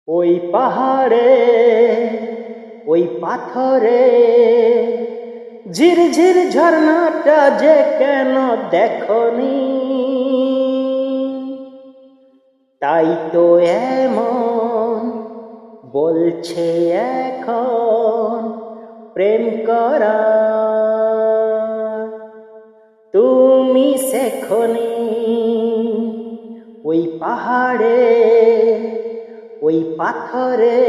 ওই পাহাড়ে ওই পাথরে ঝিরঝির ঝর্ণাটা যে কেন দেখনি, তাই তো এমন বলছে এখন প্রেম করা তুমি শেখনি। ওই পাহাড়ে ওই পাথরে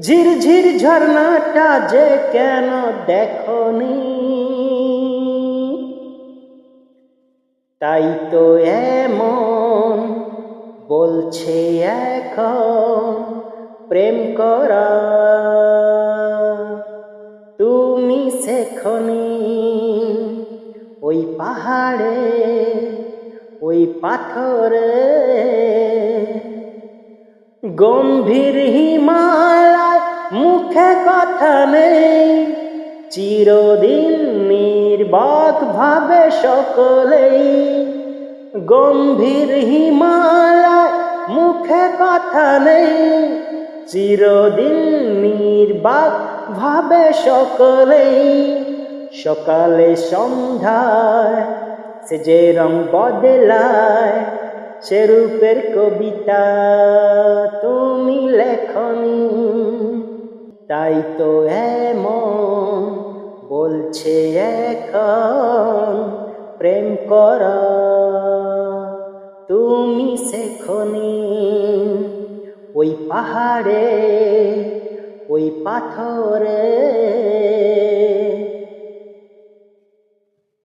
ঝিরঝির ঝর্ণাটা যে কেন দেখনি, তাই তো এমন বলছে এখন প্রেম করা তুমি শেখনি। ওই পাহাড়ে ওই পাথরে গম্ভীর হিমালয় মুখে কথা নেই, চিরদিন নির্বাক ভাবে সকলেই। গম্ভীর হিমালয় মুখে কথা নেই, চিরদিন নির্বাক ভাবে সকলেই। সকালে সন্ধ্যায় সে যে রং বদলায়, সে রূপের কবিতা তুমি লেখনি, তাই তো এমন বলছে এখন প্রেম করা তুমি শেখনি। ওই পাহাড়ে ওই পাথরে